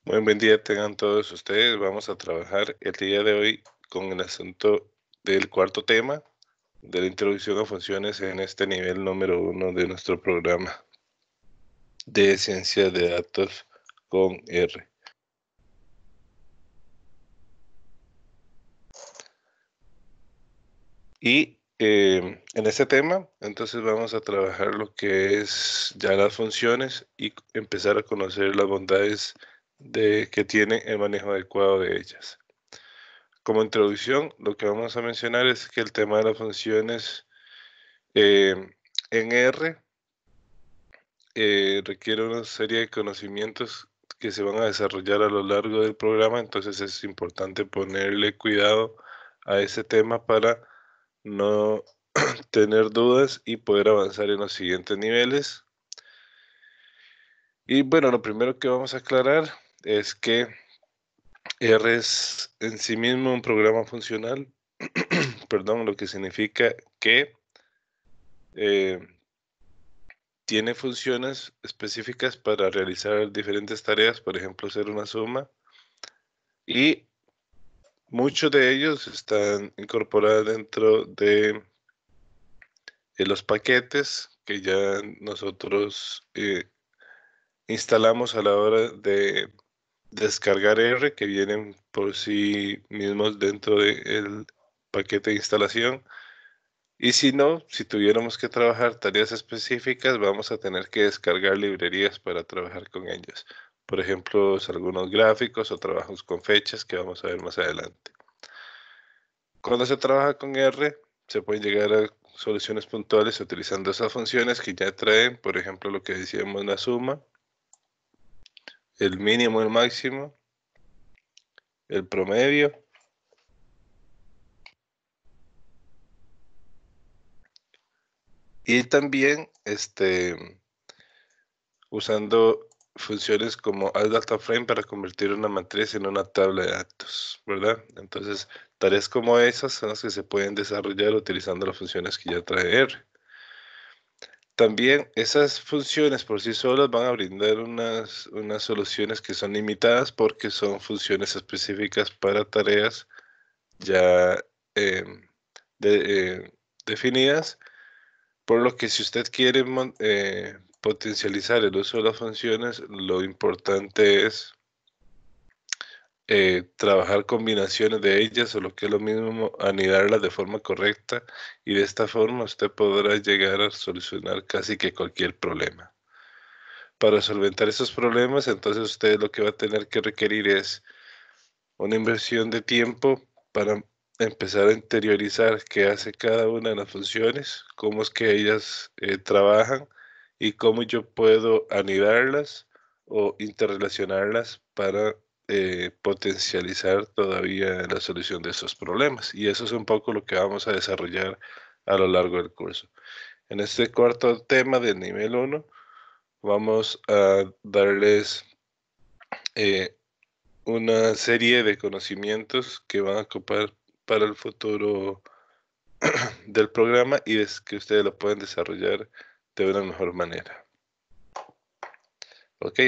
Muy buen día tengan todos ustedes. Vamos a trabajar el día de hoy con el asunto del cuarto tema de la introducción a funciones en este nivel número 1 de nuestro programa de ciencia de datos con R. Y en este tema, entonces vamos a trabajar lo que es ya las funciones y empezar a conocer las bondades que tiene el manejo adecuado de ellas. Como introducción, lo que vamos a mencionar es que el tema de las funciones eh, en R requiere una serie de conocimientos que se van a desarrollar a lo largo del programa, entonces es importante ponerle cuidado a ese tema para no tener dudas y poder avanzar en los siguientes niveles. Y bueno, lo primero que vamos a aclarar es que R es en sí mismo un programa funcional, perdón, lo que significa que eh, tiene funciones específicas para realizar diferentes tareas, por ejemplo, hacer una suma, y muchos de ellos están incorporados dentro de los paquetes que ya nosotros instalamos a la hora de descargar R, que vienen por sí mismos dentro del paquete de instalación. Y si no, si tuviéramos que trabajar tareas específicas, vamos a tener que descargar librerías para trabajar con ellas. Por ejemplo, algunos gráficos o trabajos con fechas que vamos a ver más adelante. Cuando se trabaja con R, se pueden llegar a soluciones puntuales utilizando esas funciones que ya traen, por ejemplo, lo que decíamos, la suma, el mínimo, el máximo, el promedio. Y también usando funciones como add data frame para convertir una matriz en una tabla de datos, ¿verdad? Entonces, tareas como esas son las que se pueden desarrollar utilizando las funciones que ya trae R. También esas funciones por sí solas van a brindar unas soluciones que son limitadas porque son funciones específicas para tareas ya eh, de- definidas, por lo que si usted quiere potencializar el uso de las funciones, lo importante es trabajar combinaciones de ellas o lo que es lo mismo, anidarlas de forma correcta, y de esta forma usted podrá llegar a solucionar casi que cualquier problema. Para solventar esos problemas, entonces usted lo que va a tener que requerir es una inversión de tiempo para empezar a interiorizar qué hace cada una de las funciones, cómo es que ellas trabajan y cómo yo puedo anidarlas o interrelacionarlas para potencializar todavía la solución de esos problemas. Y eso es un poco lo que vamos a desarrollar a lo largo del curso. En este cuarto tema del nivel 1, vamos a darles eh, una serie de conocimientos que van a ocupar para el futuro del programa y es que ustedes lo pueden desarrollar de una mejor manera. ¿Ok?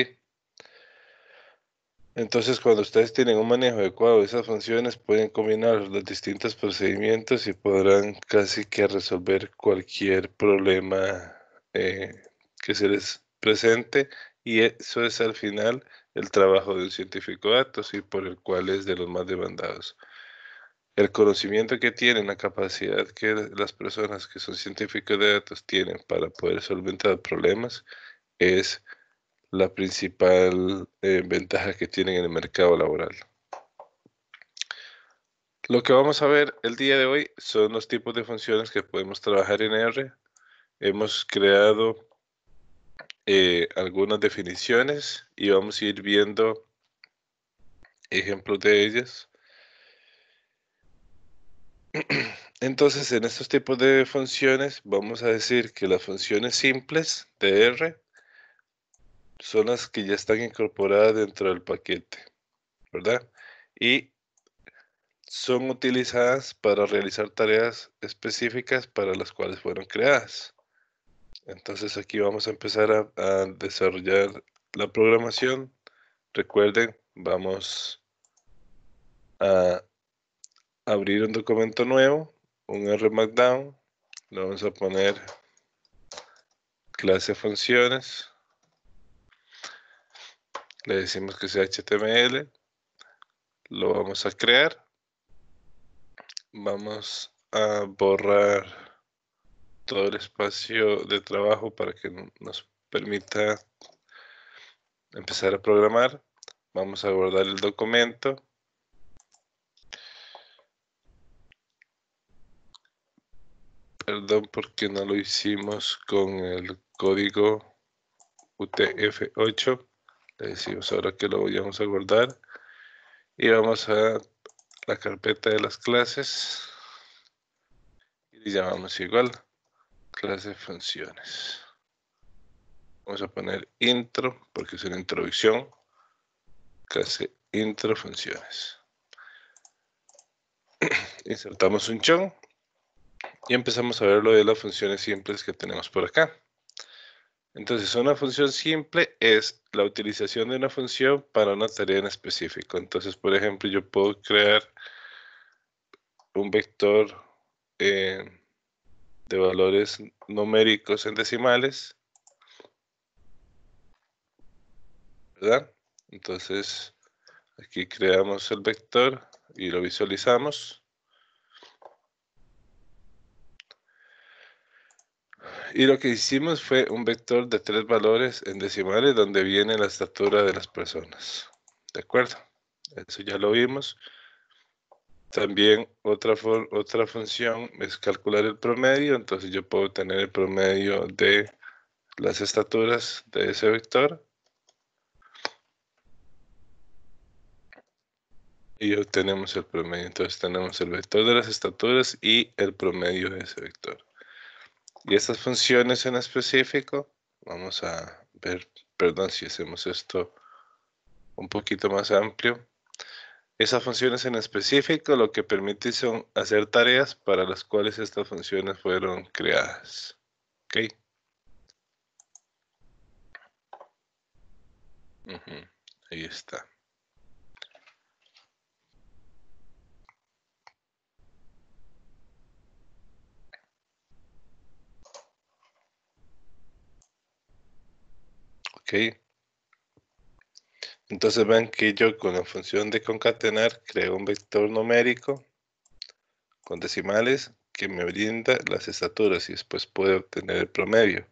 Entonces, cuando ustedes tienen un manejo adecuado de esas funciones, pueden combinar los distintos procedimientos y podrán casi que resolver cualquier problema eh, que se les presente. Y eso es al final el trabajo de un científico de datos y por el cual es de los más demandados. El conocimiento que tienen, la capacidad que las personas que son científicos de datos tienen para poder solventar problemas es la principal ventaja que tienen en el mercado laboral. Lo que vamos a ver el día de hoy son los tipos de funciones que podemos trabajar en R. Hemos creado algunas definiciones y vamos a ir viendo ejemplos de ellas. Entonces, en estos tipos de funciones, vamos a decir que las funciones simples de R son las que ya están incorporadas dentro del paquete, ¿verdad? Y son utilizadas para realizar tareas específicas para las cuales fueron creadas. Entonces aquí vamos a empezar a desarrollar la programación. Recuerden, Vamos a abrir un documento nuevo, un R Markdown. Le vamos a poner clase funciones. Le decimos que sea HTML. Lo vamos a crear. Vamos a borrar todo el espacio de trabajo para que nos permita empezar a programar. Vamos a guardar el documento. Perdón porque no lo hicimos con el código UTF-8. Le decimos ahora que lo vamos a guardar. Y vamos a la carpeta de las clases. Y llamamos igual clase funciones. Vamos a poner intro porque es una introducción. Clase intro funciones. Insertamos un chon y empezamos a ver lo de las funciones simples que tenemos por acá. Entonces, una función simple es la utilización de una función para una tarea en específico. Entonces, por ejemplo, yo puedo crear un vector de valores numéricos en decimales, ¿verdad? Entonces, aquí creamos el vector y lo visualizamos. Y lo que hicimos fue un vector de 3 valores en decimales donde viene la estatura de las personas. ¿De acuerdo? Eso ya lo vimos. También otra función es calcular el promedio. Entonces yo puedo tener el promedio de las estaturas de ese vector. Y obtenemos el promedio. Entonces tenemos el vector de las estaturas y el promedio de ese vector. Y estas funciones en específico, vamos a ver, perdón, si hacemos esto un poquito más amplio. Esas funciones en específico lo que permite son hacer tareas para las cuales estas funciones fueron creadas. ¿Ok? Ahí está. Ok. Entonces ven que yo con la función de concatenar creo un vector numérico con decimales que me brinda las estaturas y después puedo obtener el promedio.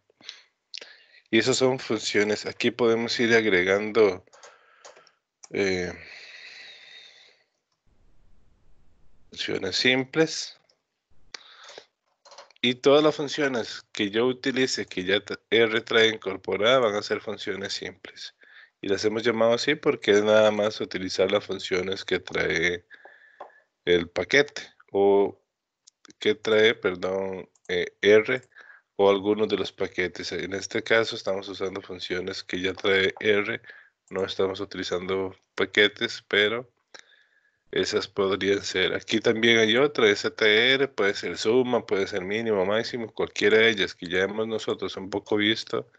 Y esas son funciones. Aquí podemos ir agregando funciones simples. Y todas las funciones que yo utilice, que ya R trae incorporada, van a ser funciones simples. Y las hemos llamado así porque es nada más utilizar las funciones que trae el paquete. O que trae, perdón, R o algunos de los paquetes. En este caso estamos usando funciones que ya trae R. No estamos utilizando paquetes, pero esas podrían ser. Aquí también hay otra, STR, puede ser suma, puede ser mínimo, máximo, cualquiera de ellas que ya hemos nosotros un poco visto.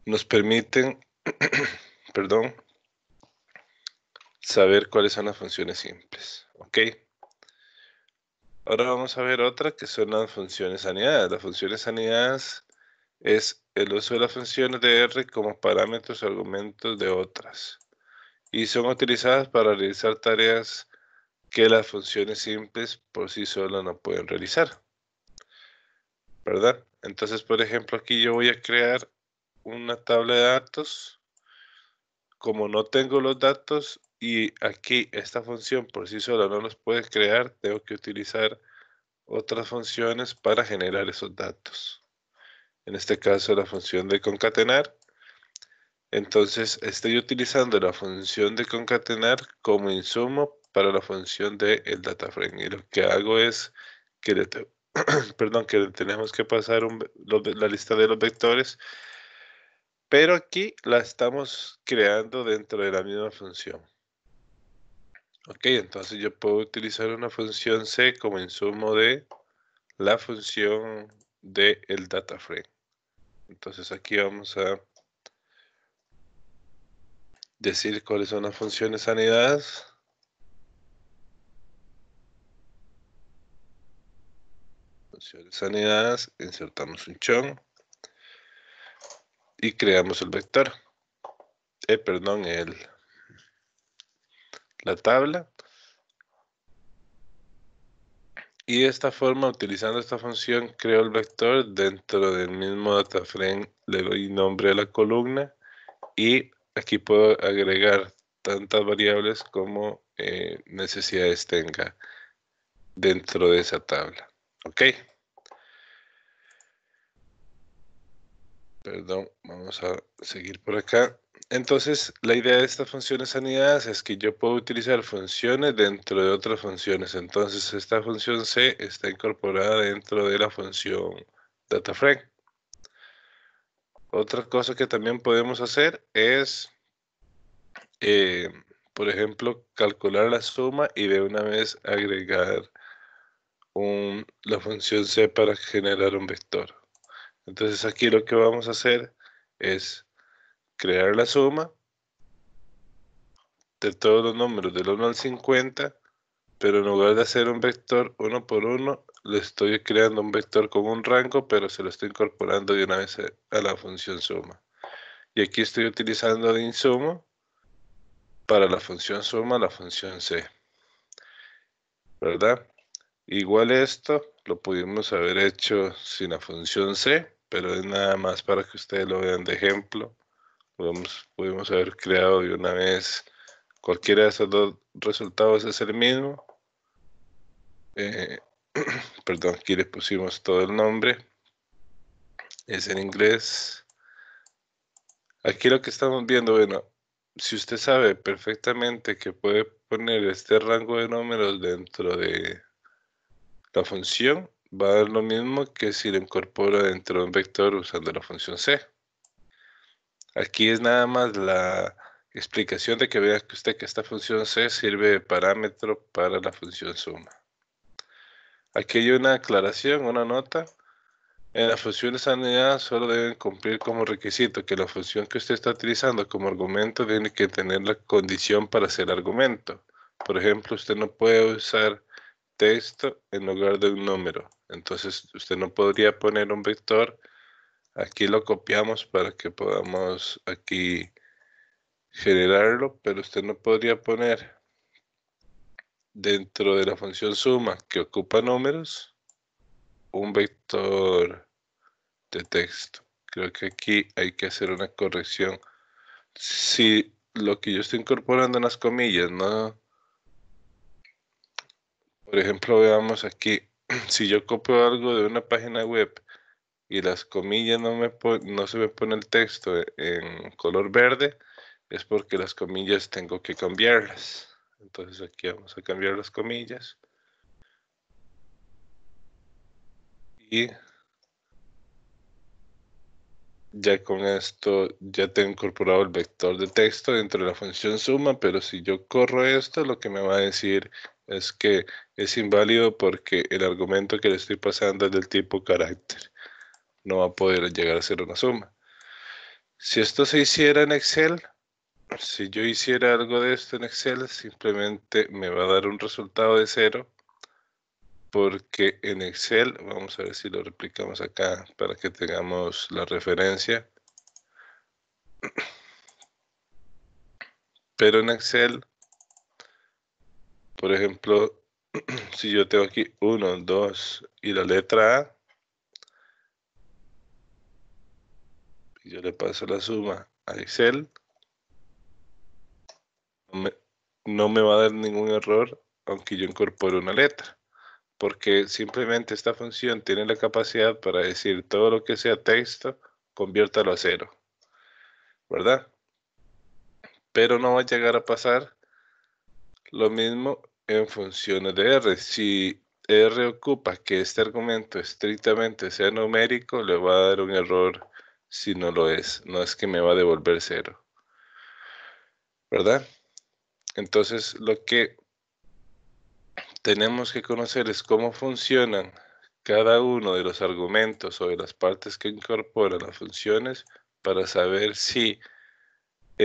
Nos permiten, perdón, saber cuáles son las funciones simples. ¿Ok? Ahora vamos a ver otra que son las funciones anidadas. Las funciones anidadas es el uso de las funciones de R como parámetros o argumentos de otras. Y son utilizadas para realizar tareas que las funciones simples por sí solas no pueden realizar, ¿verdad? Entonces, por ejemplo, aquí yo voy a crear una tabla de datos. Como no tengo los datos y aquí esta función por sí sola no los puede crear, tengo que utilizar otras funciones para generar esos datos. En este caso, la función de concatenar. Entonces, estoy utilizando la función de concatenar como insumo para la función de el data frame. Y lo que hago es que perdón, que le tenemos que pasar la lista de los vectores, pero aquí la estamos creando dentro de la misma función. Ok, entonces yo puedo utilizar una función C como insumo de la función de el data frame. Entonces aquí vamos a decir cuáles son las funciones anidadas. Funciones anidadas, insertamos un chon y creamos el vector. Perdón, la tabla. Y de esta forma, utilizando esta función, creo el vector. Dentro del mismo DataFrame le doy nombre a la columna y aquí puedo agregar tantas variables como necesidades tenga dentro de esa tabla. Ok. Perdón, vamos a seguir por acá. Entonces, la idea de estas funciones anidadas es que yo puedo utilizar funciones dentro de otras funciones. Entonces, esta función C está incorporada dentro de la función DataFrame. Otra cosa que también podemos hacer es, por ejemplo, calcular la suma y de una vez agregar la función C para generar un vector. Entonces, aquí lo que vamos a hacer es crear la suma de todos los números del 1 al 50, pero en lugar de hacer un vector uno por uno, le estoy creando un vector con un rango, pero se lo estoy incorporando de una vez a la función suma. Y aquí estoy utilizando de insumo para la función suma la función C, ¿verdad? Igual esto lo pudimos haber hecho sin la función C, pero es nada más para que ustedes lo vean de ejemplo. Pudimos haber creado de una vez cualquiera de esos dos resultados es el mismo. Perdón, aquí le pusimos todo el nombre. Es en inglés. Aquí lo que estamos viendo, bueno, si usted sabe perfectamente que puede poner este rango de números dentro de la función, va a dar lo mismo que si lo incorpora dentro de un vector usando la función C. Aquí es nada más la explicación de que vea que usted que esta función C sirve de parámetro para la función suma. Aquí hay una aclaración, una nota. En las funciones anidadas solo deben cumplir como requisito que la función que usted está utilizando como argumento tiene que tener la condición para ser argumento. Por ejemplo, usted no puede usar texto en lugar de un número. Entonces, usted no podría poner un vector. Aquí lo copiamos para que podamos aquí generarlo, pero usted no podría poner dentro de la función suma que ocupa números un vector de texto. Creo que aquí hay que hacer una corrección. Si lo que yo estoy incorporando en las comillas, ¿no? Por ejemplo, veamos aquí, si yo copio algo de una página web y las comillas no se me pone el texto en color verde, es porque las comillas tengo que cambiarlas. Entonces aquí vamos a cambiar las comillas. Y ya con esto ya tengo incorporado el vector de texto dentro de la función suma, pero si yo corro esto, lo que me va a decir es que es inválido porque el argumento que le estoy pasando es del tipo carácter. No va a poder llegar a ser una suma. Si esto se hiciera en Excel, si yo hiciera algo de esto en Excel, simplemente me va a dar un resultado de 0, porque en Excel, vamos a ver si lo replicamos acá para que tengamos la referencia. Pero en Excel, por ejemplo, si yo tengo aquí 1, 2 y la letra A, y yo le paso la suma a Excel, no me va a dar ningún error aunque yo incorpore una letra, porque simplemente esta función tiene la capacidad para decir todo lo que sea texto, conviértalo a 0, ¿verdad? Pero no va a llegar a pasar lo mismo en funciones de R. Si R ocupa que este argumento estrictamente sea numérico, le va a dar un error si no lo es. No es que me va a devolver 0, ¿verdad? Entonces, lo que tenemos que conocer es cómo funcionan cada uno de los argumentos o de las partes que incorporan las funciones para saber si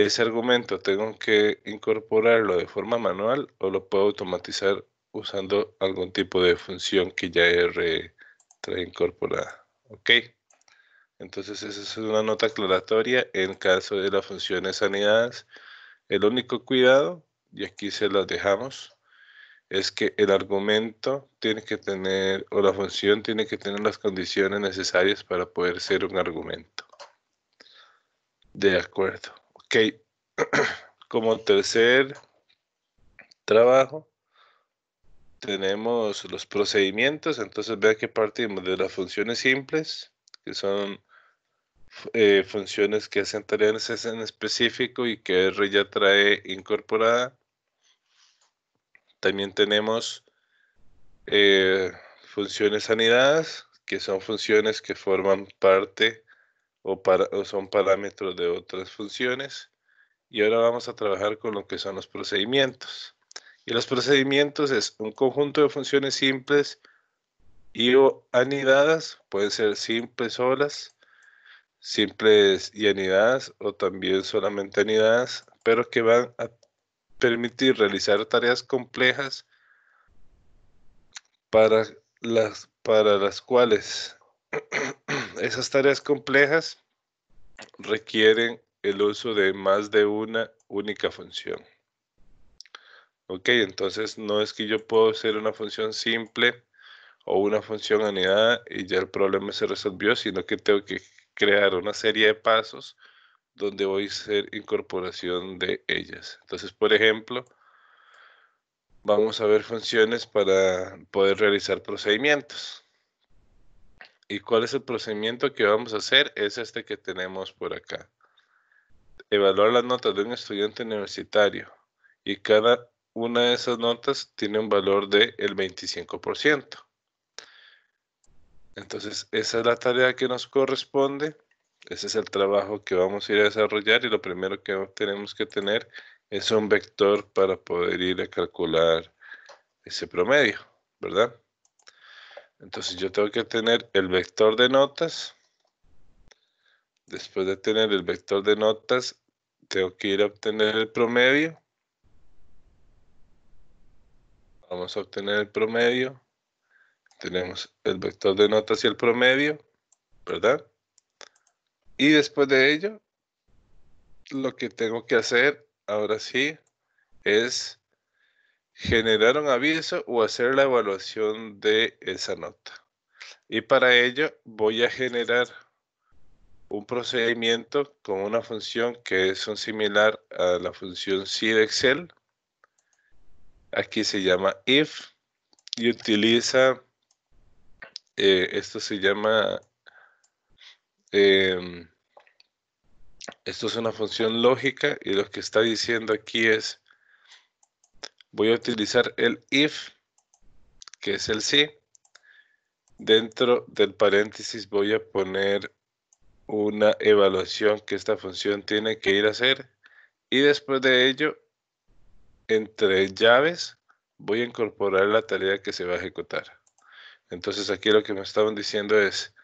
ese argumento tengo que incorporarlo de forma manual o lo puedo automatizar usando algún tipo de función que ya trae incorporada. Ok, entonces esa es una nota aclaratoria en caso de las funciones anidadas. El único cuidado, y aquí se las dejamos, es que el argumento tiene que tener, o la función tiene que tener las condiciones necesarias para poder ser un argumento. De acuerdo. Ok. Como tercer trabajo, tenemos los procedimientos. Entonces vean que partimos de las funciones simples, que son funciones que hacen tareas en específico y que R ya trae incorporada. También tenemos funciones anidadas, que son funciones que forman parte o son parámetros de otras funciones. Y ahora vamos a trabajar con lo que son los procedimientos. Y los procedimientos es un conjunto de funciones simples y o anidadas, pueden ser simples solas, simples y anidadas, o también solamente anidadas, pero que van a permitir realizar tareas complejas para las cuales esas tareas complejas requieren el uso de más de una única función. Ok, entonces no es que yo puedo hacer una función simple o una función anidada y ya el problema se resolvió, sino que tengo que crear una serie de pasos donde voy a hacer incorporación de ellas. Entonces, por ejemplo, vamos a ver funciones para poder realizar procedimientos. ¿Y cuál es el procedimiento que vamos a hacer? Es este que tenemos por acá. Evaluar las notas de un estudiante universitario. Y cada una de esas notas tiene un valor del 25%. Entonces, esa es la tarea que nos corresponde. Ese es el trabajo que vamos a ir a desarrollar y lo primero que tenemos que tener es un vector para poder ir a calcular ese promedio, ¿verdad? Entonces yo tengo que tener el vector de notas. Después de tener el vector de notas, tengo que ir a obtener el promedio. Vamos a obtener el promedio. Tenemos el vector de notas y el promedio, ¿verdad? Y después de ello, lo que tengo que hacer, ahora sí, es generar un aviso o hacer la evaluación de esa nota. Y para ello voy a generar un procedimiento con una función que es similar a la función si de Excel. Aquí se llama if y utiliza, esto se llama, esto es una función lógica y lo que está diciendo aquí es, voy a utilizar el if, que es el si. Dentro del paréntesis voy a poner una evaluación que esta función tiene que ir a hacer y después de ello, entre llaves, voy a incorporar la tarea que se va a ejecutar. Entonces aquí lo que me estaban diciendo es,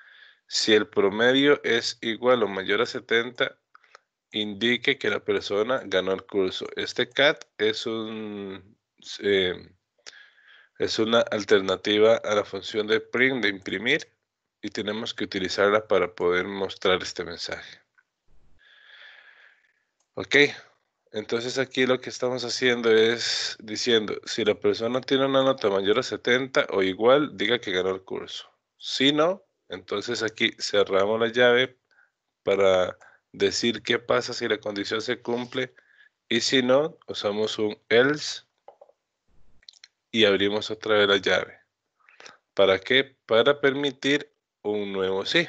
si el promedio es igual o mayor a 70, indique que la persona ganó el curso. Este CAT es una alternativa a la función de print, de imprimir, y tenemos que utilizarla para poder mostrar este mensaje. Ok, entonces aquí lo que estamos haciendo es diciendo, si la persona tiene una nota mayor a 70 o igual, diga que ganó el curso. Si no, entonces aquí cerramos la llave para decir qué pasa si la condición se cumple y si no, usamos un else y abrimos otra vez la llave. ¿Para qué? Para permitir un nuevo sí.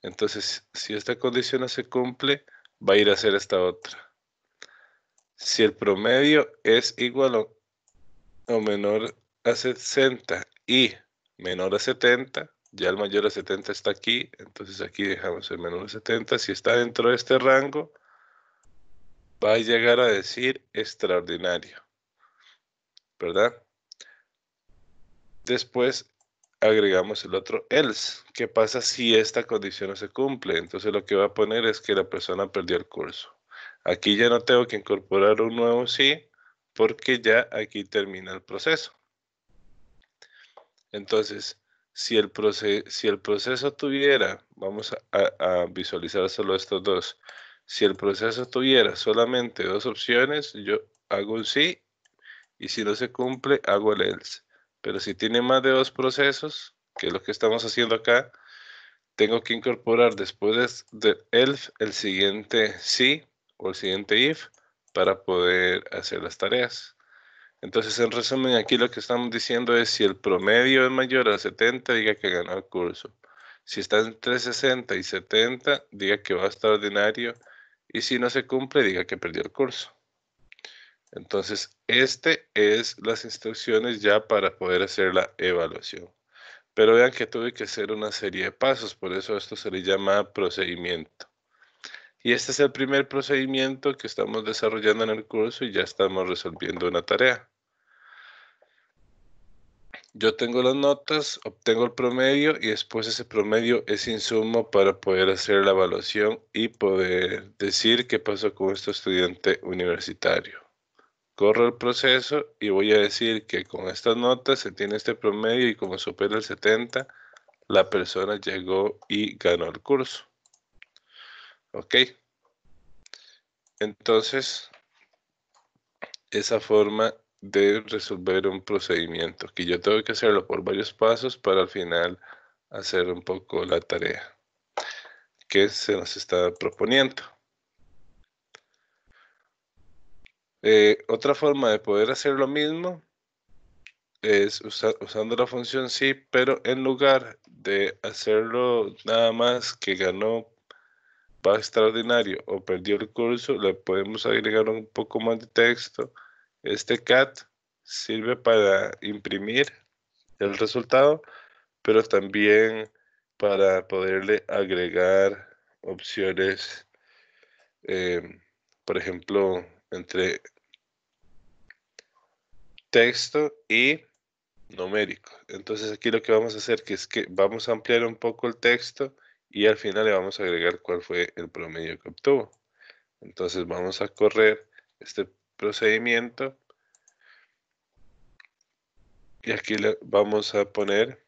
Entonces, si esta condición no se cumple, va a ir a hacer esta otra. Si el promedio es igual o menor a 60 y menor a 70, ya el mayor a 70 está aquí, entonces aquí dejamos el menor a 70. Si está dentro de este rango, va a llegar a decir extraordinario, ¿verdad? Después agregamos el otro else. ¿Qué pasa si esta condición no se cumple? Entonces lo que va a poner es que la persona perdió el curso. Aquí ya no tengo que incorporar un nuevo sí, porque ya aquí termina el proceso. Entonces, si el proceso tuviera, vamos a visualizar solo estos dos, si el proceso tuviera solamente dos opciones, yo hago un sí, y si no se cumple, hago el else. Pero si tiene más de dos procesos, que es lo que estamos haciendo acá, tengo que incorporar después del else el siguiente sí o el siguiente if para poder hacer las tareas. Entonces, en resumen, aquí lo que estamos diciendo es si el promedio es mayor a 70, diga que ganó el curso. Si está entre 60 y 70, diga que va extraordinario. Y si no se cumple, diga que perdió el curso. Entonces, este es las instrucciones ya para poder hacer la evaluación. Pero vean que tuve que hacer una serie de pasos, por eso esto se le llama procedimiento. Y este es el primer procedimiento que estamos desarrollando en el curso y ya estamos resolviendo una tarea. Yo tengo las notas, obtengo el promedio y después ese promedio es insumo para poder hacer la evaluación y poder decir qué pasó con este estudiante universitario. Corro el proceso y voy a decir que con estas notas se tiene este promedio y como supera el 70, la persona llegó y ganó el curso. ¿Ok? Entonces, esa forma de resolver un procedimiento, que yo tengo que hacerlo por varios pasos para al final hacer un poco la tarea que se nos está proponiendo. Otra forma de poder hacer lo mismo es usando la función sí, pero en lugar de hacerlo nada más que ganó, va extraordinario o perdió el curso, le podemos agregar un poco más de texto. Este cat sirve para imprimir el resultado, pero también para poderle agregar opciones, eh, por ejemplo, entre texto y numérico. Entonces aquí lo que vamos a hacer es que vamos a ampliar un poco el texto y al final le vamos a agregar cuál fue el promedio que obtuvo. Entonces vamos a correr este procedimiento y aquí le vamos a poner,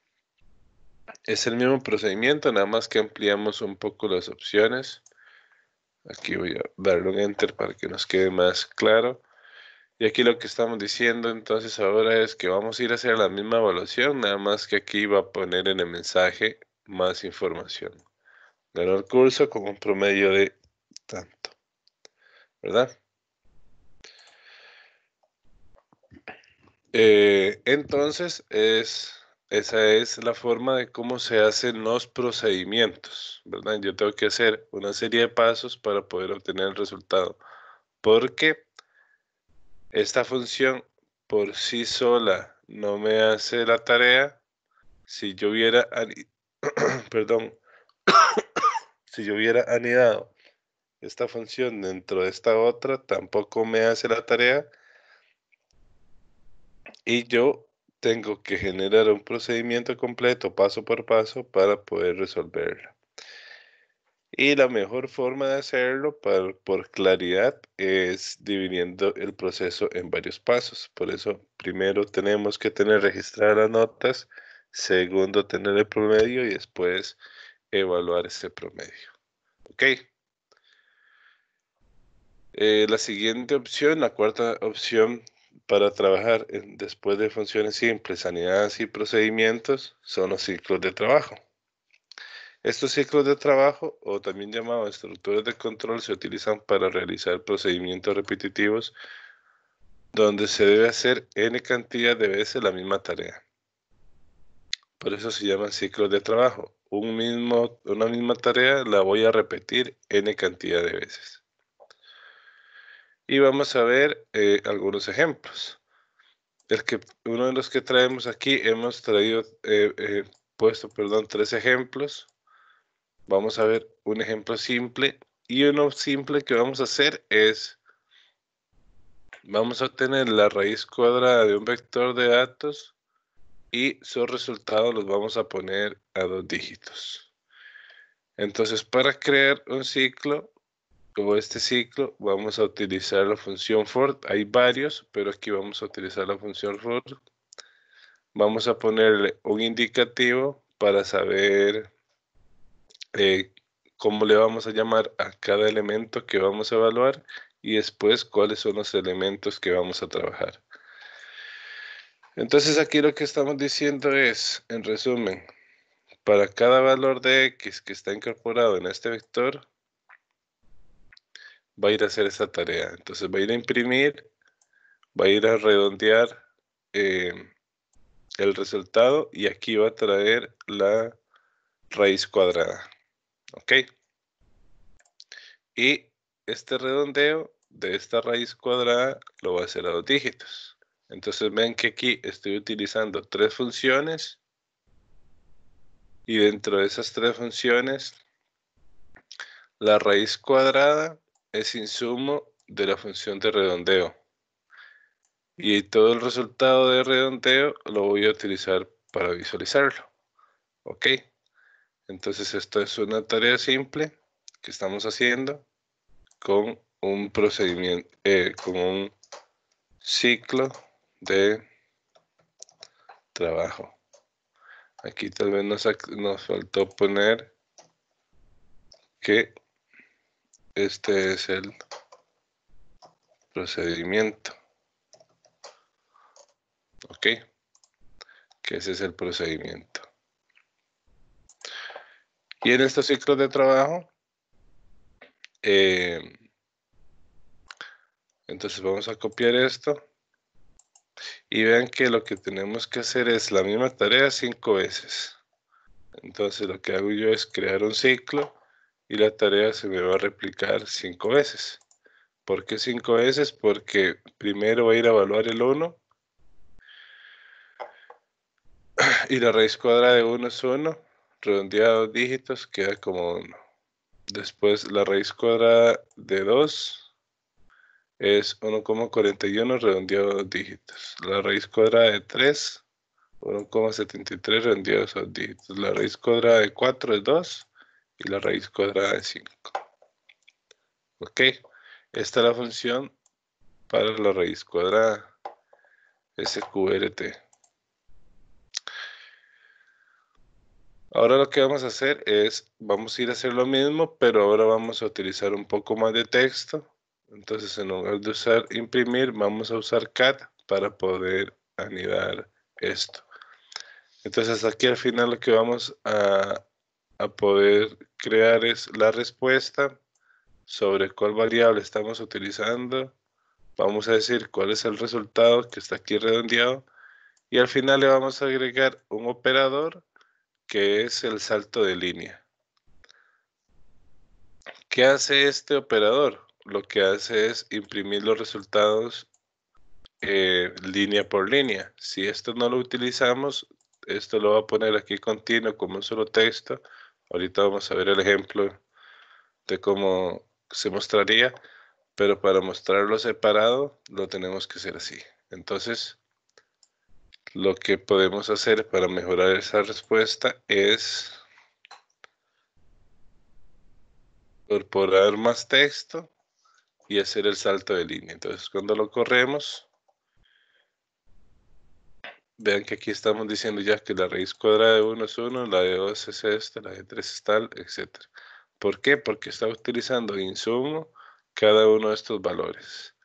es el mismo procedimiento, nada más que ampliamos un poco las opciones. Aquí voy a darle un enter para que nos quede más claro. Y aquí lo que estamos diciendo entonces ahora es que vamos a ir a hacer la misma evaluación, nada más que aquí va a poner en el mensaje más información. Ganó el curso con un promedio de tanto, ¿verdad? Entonces, esa es la forma de cómo se hacen los procedimientos, ¿verdad? Yo tengo que hacer una serie de pasos para poder obtener el resultado, porque esta función por sí sola no me hace la tarea. Si yo hubiera, perdón, si yo hubiera anidado esta función dentro de esta otra, tampoco me hace la tarea y yo tengo que generar un procedimiento completo paso por paso para poder resolverla. Y la mejor forma de hacerlo por claridad es dividiendo el proceso en varios pasos. Por eso, primero tenemos que tener registradas las notas, segundo tener el promedio y después evaluar ese promedio. ¿Ok? La siguiente opción, la cuarta opción para trabajar después de funciones simples, sanidades y procedimientos, son los ciclos de trabajo. Estos ciclos de trabajo, o también llamados estructuras de control, se utilizan para realizar procedimientos repetitivos donde se debe hacer n cantidad de veces la misma tarea. Por eso se llaman ciclos de trabajo. Una misma tarea la voy a repetir n cantidad de veces. Y vamos a ver algunos ejemplos. Uno de los que traemos aquí, hemos puesto, perdón, 3 ejemplos. Vamos a ver un ejemplo simple y uno simple que vamos a hacer es, vamos a obtener la raíz cuadrada de un vector de datos y sus resultados los vamos a poner a 2 dígitos. Entonces, para crear un ciclo, o este ciclo, vamos a utilizar la función for. Hay varios, pero aquí vamos a utilizar la función for. Vamos a ponerle un indicativo para saber cómo le vamos a llamar a cada elemento que vamos a evaluar y después cuáles son los elementos que vamos a trabajar. Entonces aquí lo que estamos diciendo es, en resumen, para cada valor de x que está incorporado en este vector, va a ir a hacer esta tarea. Entonces va a ir a imprimir, va a ir a redondear el resultado y aquí va a traer la raíz cuadrada. ¿Ok? Y este redondeo de esta raíz cuadrada lo va a hacer a 2 dígitos. Entonces ven que aquí estoy utilizando 3 funciones y dentro de esas 3 funciones la raíz cuadrada es insumo de la función de redondeo. Y todo el resultado de redondeo lo voy a utilizar para visualizarlo. ¿Ok? Entonces esto es una tarea simple que estamos haciendo con un procedimiento, con un ciclo de trabajo. Aquí tal vez nos faltó poner que este es el procedimiento. ¿Ok? Que ese es el procedimiento. Y en estos ciclos de trabajo, entonces vamos a copiar esto. Y vean que lo que tenemos que hacer es la misma tarea 5 veces. Entonces lo que hago yo es crear un ciclo y la tarea se me va a replicar 5 veces. ¿Por qué 5 veces? Porque primero va a ir a evaluar el 1 y la raíz cuadrada de 1 es 1, redondeada a 2 dígitos queda como 1. Después la raíz cuadrada de 2 es 1,41 redondeado a 2 dígitos. La raíz cuadrada de 3, 1,73 redondeado a 2 dígitos. La raíz cuadrada de 4 es 2 y la raíz cuadrada de 5. Ok, esta es la función para la raíz cuadrada, SQRT. Ahora lo que vamos a hacer es, vamos a ir a hacer lo mismo, pero ahora vamos a utilizar un poco más de texto. Entonces, en lugar de usar imprimir, vamos a usar cat para poder anidar esto. Entonces, aquí al final lo que vamos a poder crear es la respuesta sobre cuál variable estamos utilizando. Vamos a decir cuál es el resultado que está aquí redondeado. Y al final le vamos a agregar un operador que es el salto de línea. ¿Qué hace este operador? Lo que hace es imprimir los resultados línea por línea. Si esto no lo utilizamos, esto lo va a poner aquí continuo como un solo texto. Ahorita vamos a ver el ejemplo de cómo se mostraría, pero para mostrarlo separado lo tenemos que hacer así. Entonces, lo que podemos hacer para mejorar esa respuesta es incorporar más texto y hacer el salto de línea. Entonces, cuando lo corremos, vean que aquí estamos diciendo ya que la raíz cuadrada de 1 es 1, la de 2 es esta, la de 3 es tal, etc. ¿Por qué? Porque está utilizando de insumo cada uno de estos valores.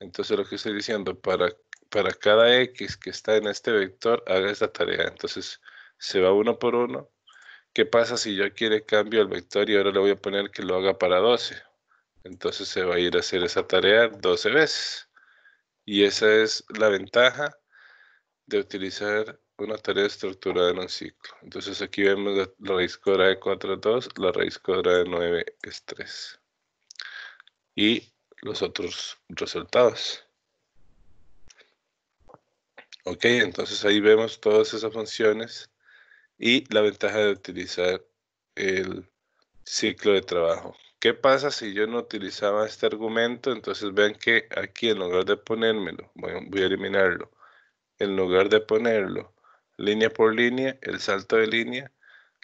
Entonces, lo que estoy diciendo, para cada x que está en este vector, haga esta tarea. Entonces, se va uno por uno. ¿Qué pasa si yo aquí le cambio el vector y ahora le voy a poner que lo haga para 12? Entonces se va a ir a hacer esa tarea 12 veces. Y esa es la ventaja de utilizar una tarea estructurada en un ciclo. Entonces aquí vemos la raíz cuadrada de 4 es 2, la raíz cuadrada de 9 es 3. Y los otros resultados. Ok, entonces ahí vemos todas esas funciones y la ventaja de utilizar el ciclo de trabajo. ¿Qué pasa si yo no utilizaba este argumento? Entonces vean que aquí en lugar de ponérmelo, voy a eliminarlo. En lugar de ponerlo línea por línea, el salto de línea,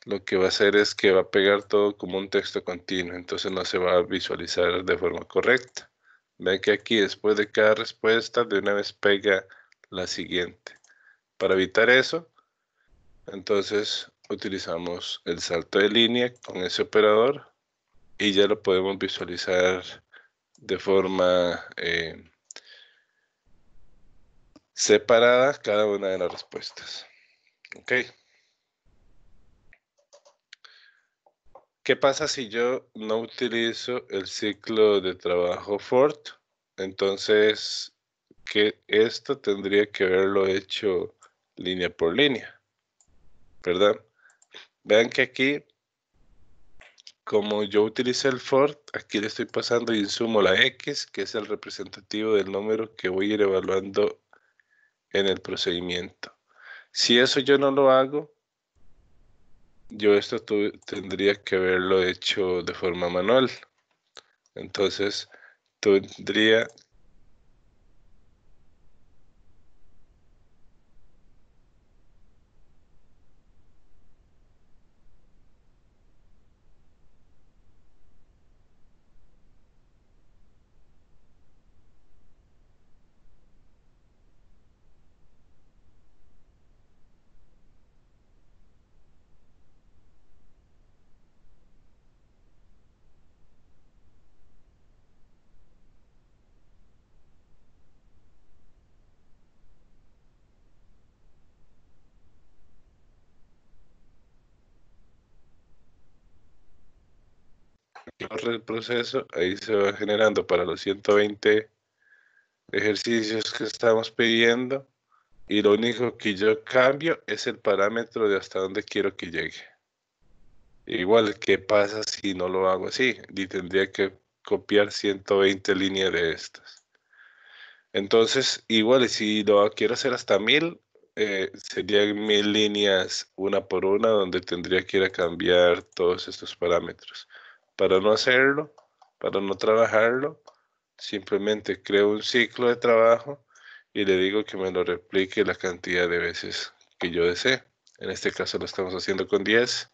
lo que va a hacer es que va a pegar todo como un texto continuo, entonces no se va a visualizar de forma correcta. Ven que aquí después de cada respuesta de una vez pega la siguiente. Para evitar eso, entonces utilizamos el salto de línea con ese operador y ya lo podemos visualizar de forma separada cada una de las respuestas. ¿Ok? ¿Qué pasa si yo no utilizo el ciclo de trabajo for? Entonces, que esto tendría que haberlo hecho línea por línea, ¿verdad? Vean que aquí, como yo utilicé el for, aquí le estoy pasando y insumo la x, que es el representativo del número que voy a ir evaluando en el procedimiento. Si eso yo no lo hago, yo esto tendría que haberlo hecho de forma manual. Entonces, tendría corre el proceso, ahí se va generando para los 120 ejercicios que estamos pidiendo y lo único que yo cambio es el parámetro de hasta dónde quiero que llegue. Igual, ¿qué pasa si no lo hago así? Y tendría que copiar 120 líneas de estas. Entonces, igual, si lo quiero hacer hasta 1000, serían 1000 líneas una por una, donde tendría que ir a cambiar todos estos parámetros. Para no hacerlo, para no trabajarlo, simplemente creo un ciclo de trabajo y le digo que me lo replique la cantidad de veces que yo desee. En este caso lo estamos haciendo con 10.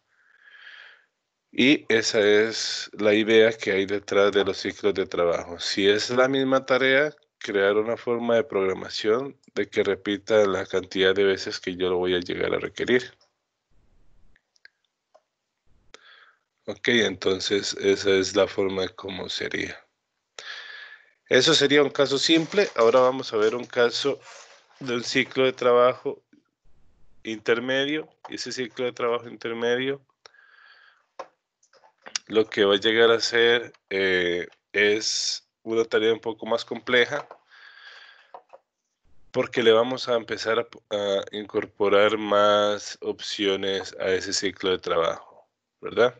Y esa es la idea que hay detrás de los ciclos de trabajo. Si es la misma tarea, crear una forma de programación de que repita la cantidad de veces que yo lo voy a llegar a requerir. Ok, entonces esa es la forma de cómo sería. Eso sería un caso simple. Ahora vamos a ver un caso de un ciclo de trabajo intermedio. Ese ciclo de trabajo intermedio lo que va a llegar a ser es una tarea un poco más compleja porque le vamos a empezar a incorporar más opciones a ese ciclo de trabajo, ¿verdad?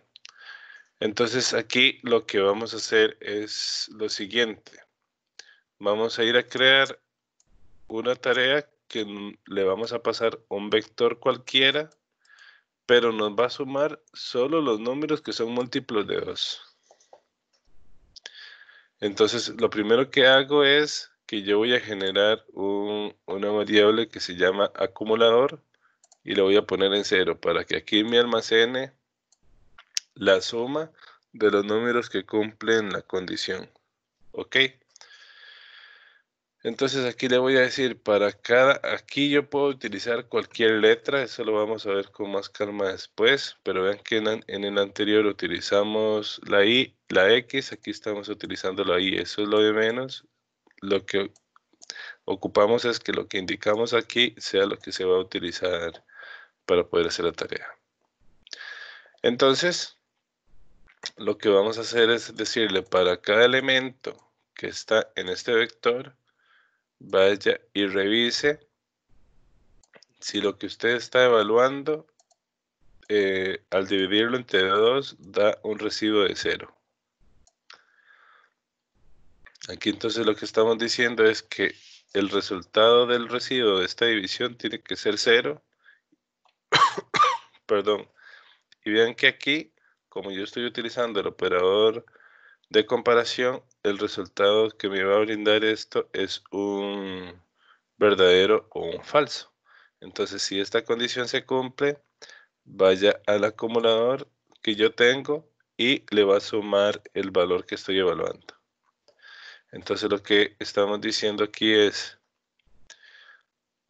Entonces aquí lo que vamos a hacer es lo siguiente. Vamos a ir a crear una tarea que le vamos a pasar un vector cualquiera, pero nos va a sumar solo los números que son múltiplos de 2. Entonces, lo primero que hago es que yo voy a generar una variable que se llama acumulador y le voy a poner en 0 para que aquí me almacene la suma de los números que cumplen la condición. ¿Ok? Entonces aquí le voy a decir aquí yo puedo utilizar cualquier letra, eso lo vamos a ver con más calma después, pero vean que en el anterior utilizamos la I, la X, aquí estamos utilizando la I, eso es lo de menos. Lo que ocupamos es que lo que indicamos aquí sea lo que se va a utilizar para poder hacer la tarea. Entonces, lo que vamos a hacer es decirle para cada elemento que está en este vector, vaya y revise si lo que usted está evaluando al dividirlo entre 2 da un residuo de 0. Aquí entonces lo que estamos diciendo es que el resultado del residuo de esta división tiene que ser 0. Perdón. Y vean que aquí, como yo estoy utilizando el operador de comparación, el resultado que me va a brindar esto es un verdadero o un falso. Entonces, si esta condición se cumple, vaya al acumulador que yo tengo y le va a sumar el valor que estoy evaluando. Entonces lo que estamos diciendo aquí es,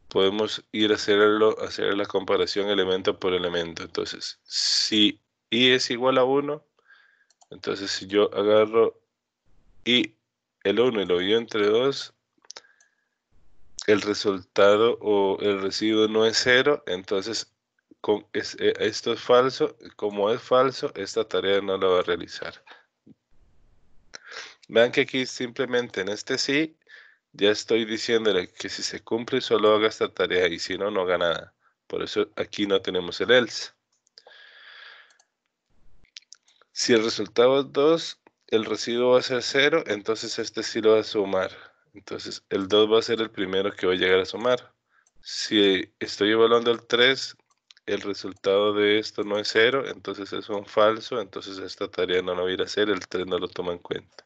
podemos ir a hacer la comparación elemento por elemento. Entonces, si i es igual a 1, entonces si yo agarro i el 1 y lo divido entre 2, el resultado o el residuo no es 0, entonces esto es falso. Como es falso, esta tarea no la va a realizar. Vean que aquí simplemente en este sí, ya estoy diciéndole que si se cumple solo haga esta tarea y si no, no haga nada. Por eso aquí no tenemos el else. Si el resultado es 2, el residuo va a ser 0, entonces este sí lo va a sumar. Entonces el 2 va a ser el primero que va a llegar a sumar. Si estoy evaluando el 3, el resultado de esto no es 0, entonces es un falso, entonces esta tarea no la voy a ir a hacer, el 3 no lo toma en cuenta.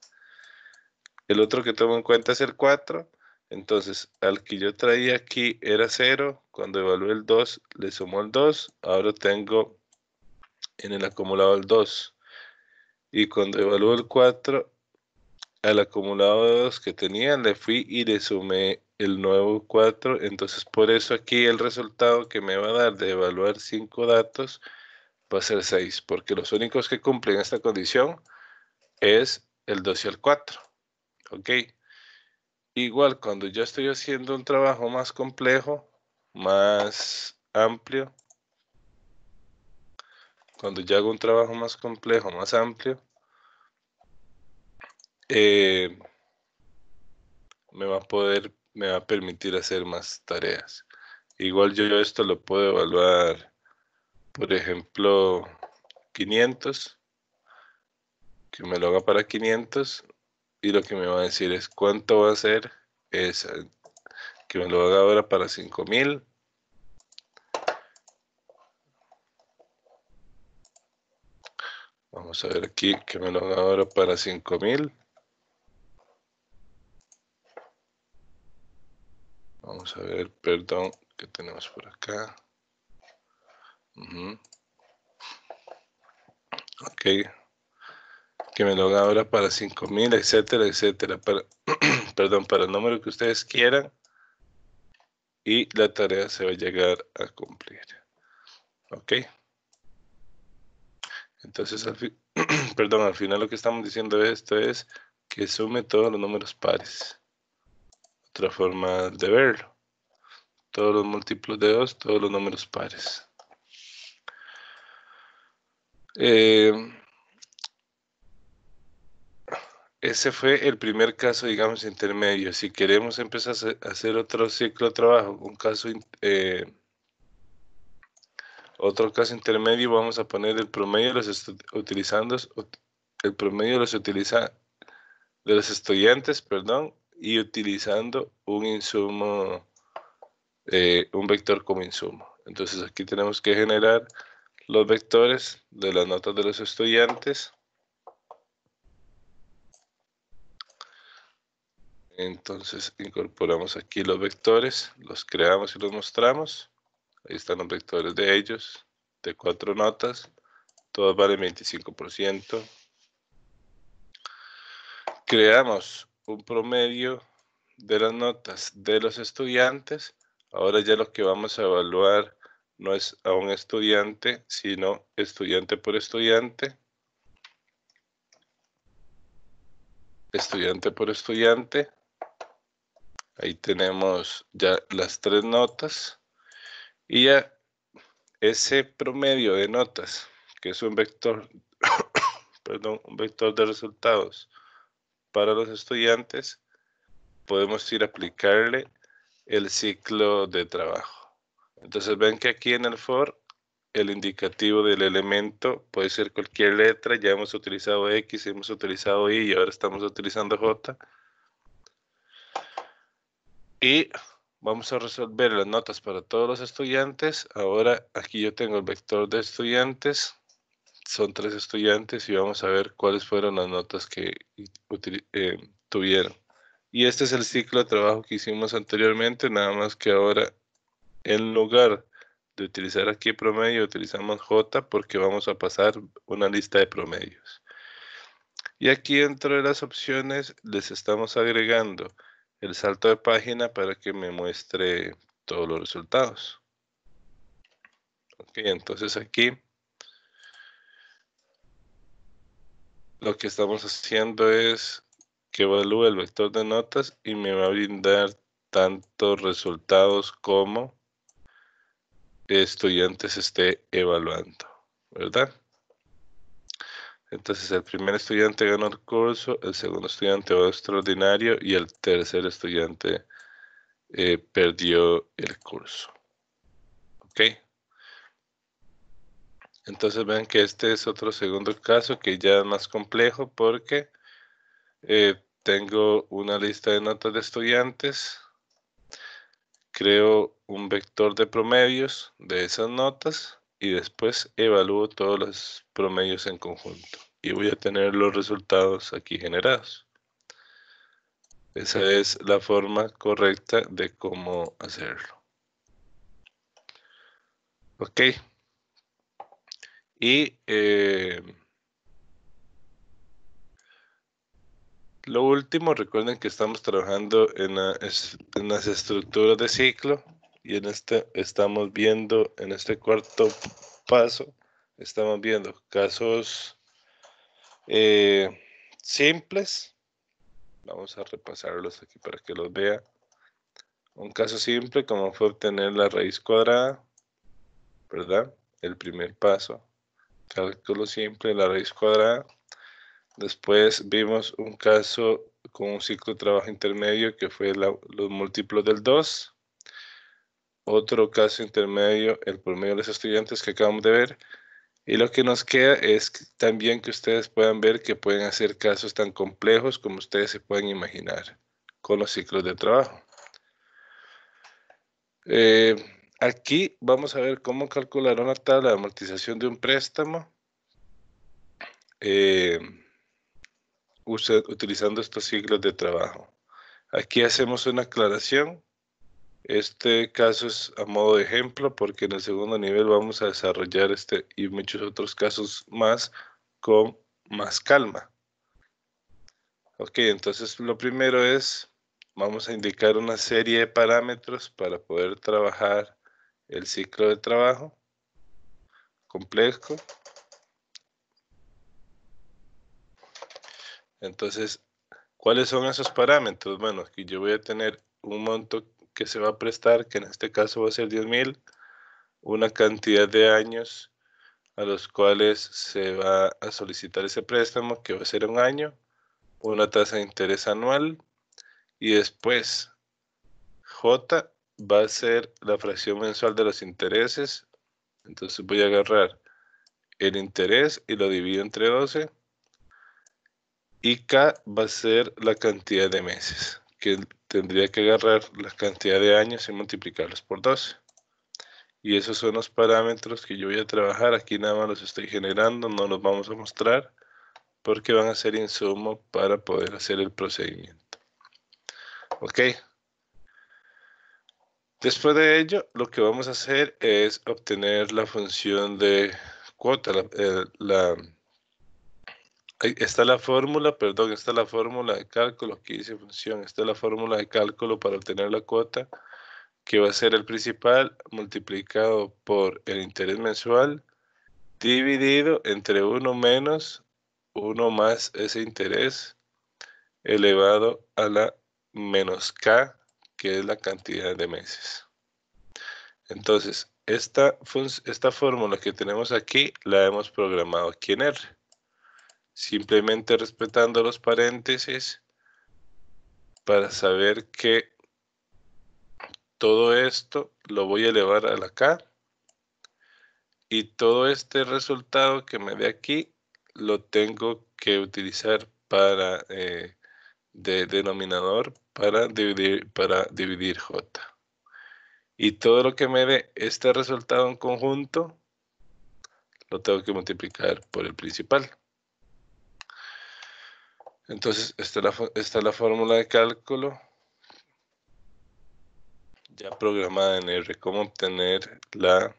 El otro que tomo en cuenta es el 4, entonces al que yo traía aquí era 0, cuando evalué el 2 le sumo el 2, ahora tengo en el acumulado el 2. Y cuando evalúo el 4, al acumulado de 2 que tenía, le fui y le sumé el nuevo 4. Entonces, por eso aquí el resultado que me va a dar de evaluar 5 datos va a ser 6, porque los únicos que cumplen esta condición es el 2 y el 4. ¿Ok? Igual, cuando yo estoy haciendo un trabajo más complejo, más amplio, cuando yo hago un trabajo más complejo, más amplio, me va a permitir hacer más tareas. Igual yo esto lo puedo evaluar, por ejemplo, 500, que me lo haga para 500, y lo que me va a decir es cuánto va a ser, es que me lo haga ahora para 5000. Vamos a ver aquí, que me lo haga ahora para 5000. Vamos a ver, perdón, ¿qué tenemos por acá? Ok, que me lo haga ahora para 5000, etcétera, etcétera. Perdón, para el número que ustedes quieran. Y la tarea se va a llegar a cumplir. Ok. Entonces, perdón, al final lo que estamos diciendo esto es que sume todos los números pares. Otra forma de verlo. Todos los múltiplos de 2, todos los números pares. Ese fue el primer caso, digamos, intermedio. Si queremos empezar a hacer otro ciclo de trabajo, otro caso intermedio, vamos a poner el promedio de los el promedio de los estudiantes, perdón, y utilizando un insumo, un vector como insumo. Entonces aquí tenemos que generar los vectores de las notas de los estudiantes. Entonces incorporamos aquí los vectores, los creamos y los mostramos. Ahí están los vectores de ellos, de 4 notas, todas valen 25%. Creamos un promedio de las notas de los estudiantes. Ahora ya lo que vamos a evaluar no es a un estudiante, sino estudiante por estudiante. Estudiante por estudiante. Ahí tenemos ya las 3 notas. Y ya ese promedio de notas, que es un vector, perdón, un vector de resultados para los estudiantes, podemos ir a aplicarle el ciclo de trabajo. Entonces ven que aquí en el for, el indicativo del elemento puede ser cualquier letra. Ya hemos utilizado X, hemos utilizado Y y ahora estamos utilizando J. Y vamos a resolver las notas para todos los estudiantes. Ahora aquí yo tengo el vector de estudiantes. Son 3 estudiantes y vamos a ver cuáles fueron las notas que tuvieron. Y este es el ciclo de trabajo que hicimos anteriormente, nada más que ahora en lugar de utilizar aquí promedio, utilizamos J porque vamos a pasar una lista de promedios. Y aquí dentro de las opciones les estamos agregando el salto de página para que me muestre todos los resultados. Ok, entonces aquí lo que estamos haciendo es que evalúe el vector de notas y me va a brindar tanto resultados como estudiantes esté evaluando, ¿verdad? Entonces el primer estudiante ganó el curso, el segundo estudiante va extraordinario y el tercer estudiante perdió el curso. ¿Ok? Entonces ven que este es otro segundo caso que ya es más complejo porque tengo una lista de notas de estudiantes, creo un vector de promedios de esas notas y después evalúo todos los promedios en conjunto y voy a tener los resultados aquí generados. Esa es la forma correcta de cómo hacerlo. Ok. Y lo último, recuerden que estamos trabajando en las estructuras de ciclo y en este estamos viendo, en este cuarto paso, estamos viendo casos simples. Vamos a repasarlos aquí para que los vea. Un caso simple como fue obtener la raíz cuadrada, ¿verdad? El primer paso, cálculo simple, la raíz cuadrada. Después vimos un caso con un ciclo de trabajo intermedio que fue los múltiplos del 2. Otro caso intermedio, el promedio de los estudiantes que acabamos de ver. Y lo que nos queda es también que ustedes puedan ver que pueden hacer casos tan complejos como ustedes se pueden imaginar con los ciclos de trabajo. Aquí vamos a ver cómo calcular una tabla de amortización de un préstamo utilizando estos ciclos de trabajo. Aquí hacemos una aclaración. Este caso es a modo de ejemplo porque en el segundo nivel vamos a desarrollar este y muchos otros casos más con más calma. Ok, entonces lo primero es, vamos a indicar una serie de parámetros para poder trabajar el ciclo de trabajo complejo. Entonces, ¿cuáles son esos parámetros? Bueno, aquí yo voy a tener un monto que se va a prestar, que en este caso va a ser 10.000, una cantidad de años a los cuales se va a solicitar ese préstamo, que va a ser un año, una tasa de interés anual, y después J va a ser la fracción mensual de los intereses. Entonces voy a agarrar el interés y lo divido entre 12. Y K va a ser la cantidad de meses, que tendría que agarrar la cantidad de años y multiplicarlos por 12. Y esos son los parámetros que yo voy a trabajar. Aquí nada más los estoy generando, no los vamos a mostrar porque van a ser insumo para poder hacer el procedimiento. Ok. Después de ello, lo que vamos a hacer es obtener la función de cuota. Ahí está la fórmula, perdón, está la fórmula de cálculo, aquí dice función, está la fórmula de cálculo para obtener la cuota, que va a ser el principal multiplicado por el interés mensual, dividido entre 1 menos 1 más ese interés, elevado a la menos K, que es la cantidad de meses. Entonces, esta fórmula que tenemos aquí, la hemos programado aquí en R. Simplemente respetando los paréntesis para saber que todo esto lo voy a elevar a la K y todo este resultado que me dé aquí lo tengo que utilizar para de denominador para dividir J. Y todo lo que me dé este resultado en conjunto lo tengo que multiplicar por el principal. Entonces, esta es la fórmula de cálculo ya programada en R. Cómo obtener la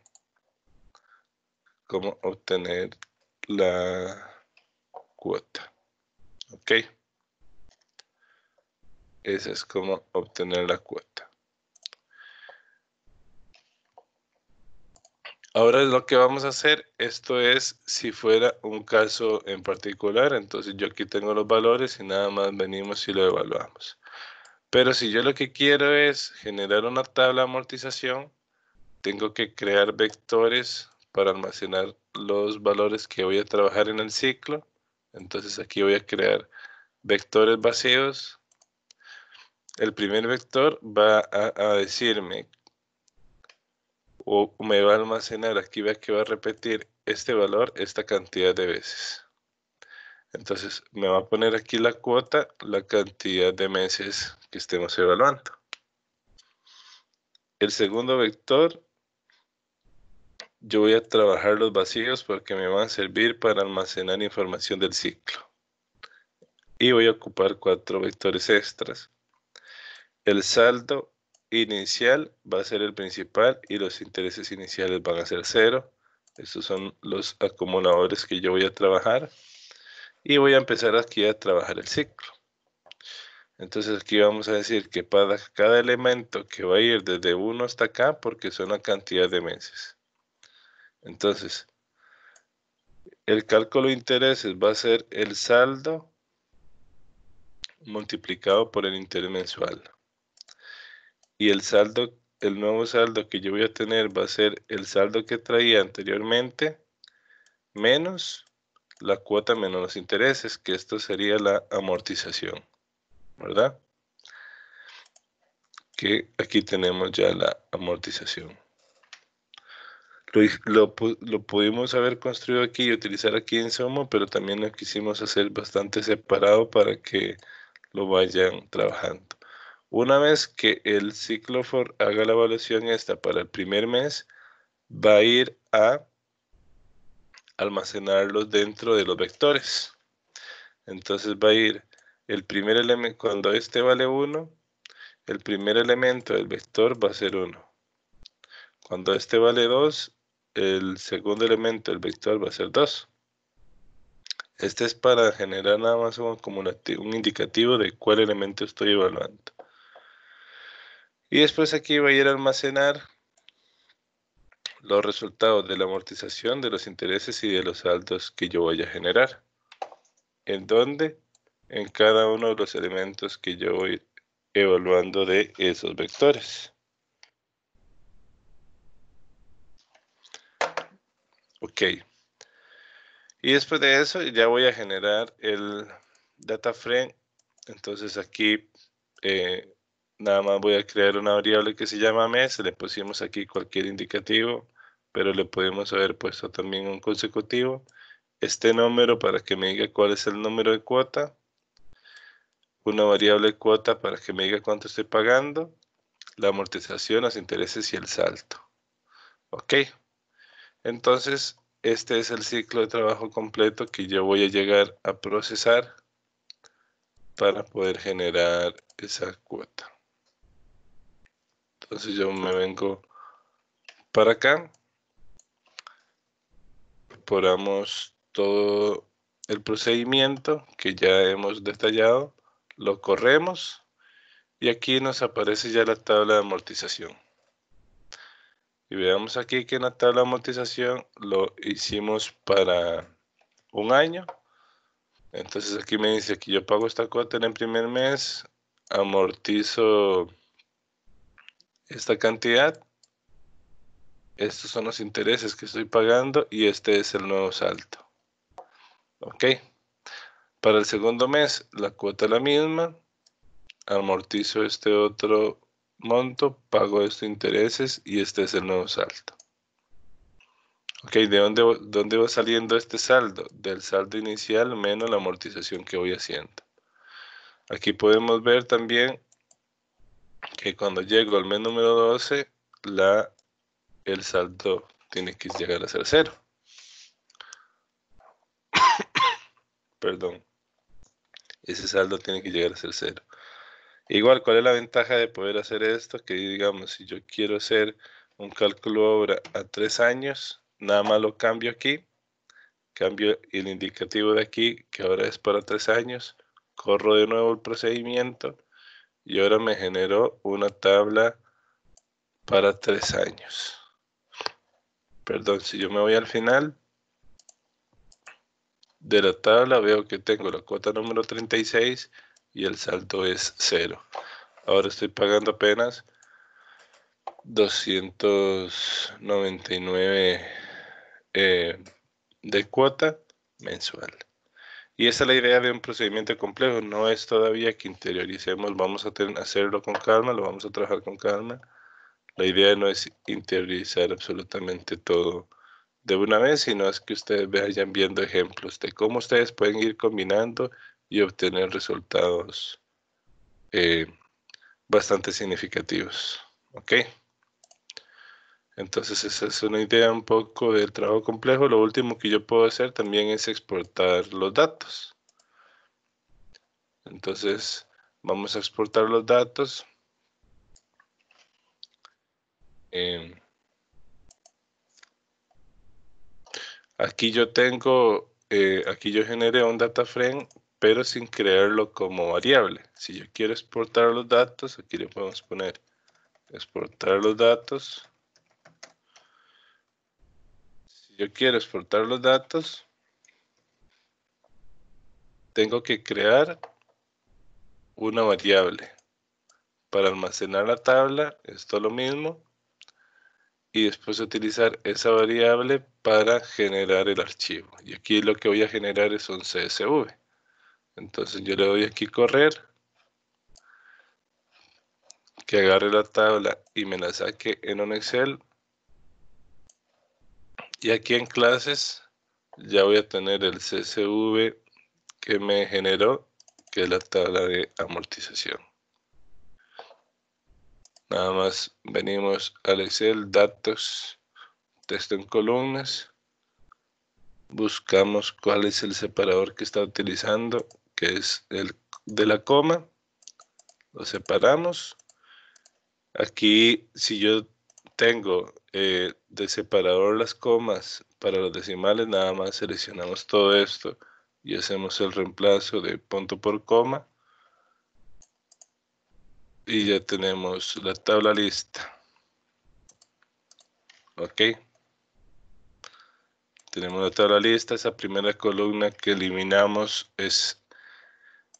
cómo obtener la cuota. Ok. Esa es cómo obtener la cuota. Ahora lo que vamos a hacer, esto es si fuera un caso en particular, entonces yo aquí tengo los valores y nada más venimos y lo evaluamos. Pero si yo lo que quiero es generar una tabla de amortización, tengo que crear vectores para almacenar los valores que voy a trabajar en el ciclo. Entonces aquí voy a crear vectores vacíos. El primer vector va a decirme o me va a almacenar, aquí vea que va a repetir este valor esta cantidad de veces. Entonces me va a poner aquí la cuota, la cantidad de meses que estemos evaluando. El segundo vector, yo voy a trabajar los vacíos porque me van a servir para almacenar información del ciclo. Y voy a ocupar 4 vectores extras. El saldo inicial va a ser el principal y los intereses iniciales van a ser 0. Estos son los acumuladores que yo voy a trabajar. Y voy a empezar aquí a trabajar el ciclo. Entonces aquí vamos a decir que para cada elemento que va a ir desde 1 hasta acá, porque son la cantidad de meses. Entonces, el cálculo de intereses va a ser el saldo multiplicado por el interés mensual. Y el saldo, el nuevo saldo que yo voy a tener va a ser el saldo que traía anteriormente menos la cuota menos los intereses, que esto sería la amortización, ¿verdad? Que aquí tenemos ya la amortización. Lo pudimos haber construido aquí y utilizar aquí en Somo, pero también lo quisimos hacer bastante separado para que lo vayan trabajando. Una vez que el ciclo for haga la evaluación esta para el primer mes, va a ir a almacenarlos dentro de los vectores. Entonces va a ir el primer elemento, cuando este vale 1, el primer elemento del vector va a ser 1. Cuando este vale 2, el segundo elemento del vector va a ser 2. Este es para generar nada más un indicativo de cuál elemento estoy evaluando. Y después aquí voy a ir a almacenar los resultados de la amortización, de los intereses y de los saldos que yo voy a generar. ¿En dónde? En cada uno de los elementos que yo voy evaluando de esos vectores. Ok. Y después de eso ya voy a generar el data frame. Entonces aquí nada más voy a crear una variable que se llama mes. Le pusimos aquí cualquier indicativo, pero le podemos haber puesto también un consecutivo. Este número para que me diga cuál es el número de cuota. Una variable cuota para que me diga cuánto estoy pagando. La amortización, los intereses y el salto. Ok. Entonces, este es el ciclo de trabajo completo que yo voy a llegar a procesar para poder generar esa cuota. Entonces yo me vengo para acá, incorporamos todo el procedimiento que ya hemos detallado, lo corremos y aquí nos aparece ya la tabla de amortización. Y veamos aquí que en la tabla de amortización lo hicimos para un año. Entonces aquí me dice que yo pago esta cuota en el primer mes, amortizo esta cantidad, estos son los intereses que estoy pagando y este es el nuevo salto. Ok. Para el segundo mes la cuota es la misma, amortizo este otro monto, pago estos intereses y este es el nuevo saldo. Ok, ¿de dónde va saliendo este saldo? Del saldo inicial menos la amortización que voy haciendo. Aquí podemos ver también que cuando llego al mes número 12, el saldo tiene que llegar a ser 0. Perdón, ese saldo tiene que llegar a ser 0. Igual, ¿cuál es la ventaja de poder hacer esto? Que digamos, si yo quiero hacer un cálculo obra a 3 años, nada más lo cambio aquí, cambio el indicativo de aquí, que ahora es para 3 años, corro de nuevo el procedimiento y ahora me generó una tabla para 3 años. Perdón, si yo me voy al final de la tabla, veo que tengo la cuota número 36 y el saldo es 0. Ahora estoy pagando apenas 299 de cuota mensual. Y esa es la idea de un procedimiento complejo. No es todavía que interioricemos, vamos a hacerlo con calma, lo vamos a trabajar con calma. La idea no es interiorizar absolutamente todo de una vez, sino es que ustedes vayan viendo ejemplos de cómo ustedes pueden ir combinando y obtener resultados bastante significativos. ¿Ok? Entonces esa es una idea un poco del trabajo complejo. Lo último que yo puedo hacer también es exportar los datos. Entonces vamos a exportar los datos. Aquí yo tengo, aquí yo generé un data frame, pero sin crearlo como variable. Si yo quiero exportar los datos, aquí le podemos poner exportar los datos. Si yo quiero exportar los datos, tengo que crear una variable. Para almacenar la tabla, esto lo mismo. Y después utilizar esa variable para generar el archivo. Y aquí lo que voy a generar es un CSV. Entonces yo le doy aquí correr, que agarre la tabla y me la saque en un Excel. Y aquí en clases ya voy a tener el CSV que me generó, que es la tabla de amortización. Nada más venimos al Excel, datos, texto en columnas, buscamos cuál es el separador que está utilizando, que es el de la coma, lo separamos. Aquí, si yo tengo de separador las comas para los decimales, nada más seleccionamos todo esto y hacemos el reemplazo de punto por coma y ya tenemos la tabla lista. Ok, tenemos la tabla lista. Esa primera columna que eliminamos es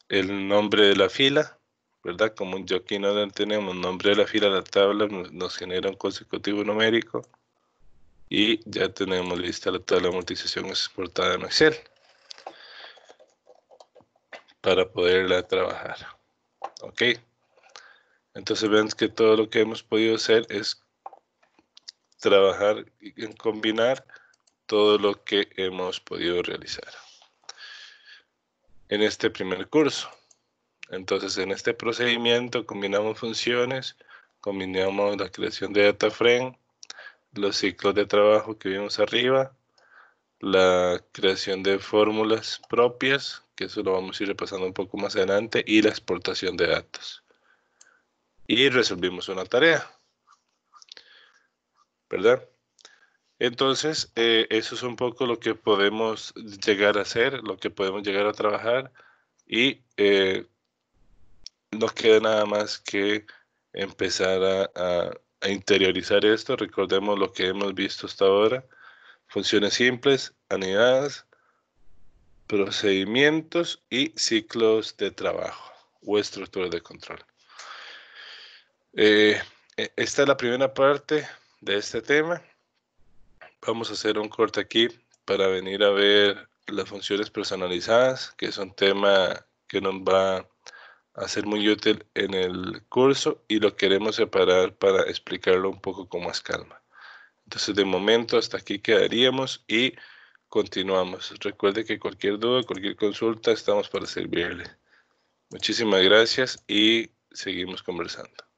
el nombre de la fila, ¿verdad? Como yo aquí no tenemos nombre de la fila, la tabla nos genera un consecutivo numérico y ya tenemos lista la tabla de amortización exportada en Excel para poderla trabajar. Ok, entonces ven que todo lo que hemos podido hacer es trabajar y combinar todo lo que hemos podido realizar en este primer curso. Entonces en este procedimiento combinamos funciones, combinamos la creación de data frame, los ciclos de trabajo que vimos arriba, la creación de fórmulas propias, que eso lo vamos a ir repasando un poco más adelante, y la exportación de datos. Y resolvimos una tarea, ¿verdad? Entonces, eso es un poco lo que podemos llegar a hacer, lo que podemos llegar a trabajar, y nos queda nada más que empezar a interiorizar esto. Recordemos lo que hemos visto hasta ahora: funciones simples, anidadas, procedimientos y ciclos de trabajo o estructuras de control. Esta es la primera parte de este tema. Vamos a hacer un corte aquí para venir a ver las funciones personalizadas, que es un tema que nos va a ser muy útil en el curso y lo queremos separar para explicarlo un poco con más calma. Entonces, de momento, hasta aquí quedaríamos y continuamos. Recuerde que cualquier duda, cualquier consulta, estamos para servirle. Muchísimas gracias y seguimos conversando.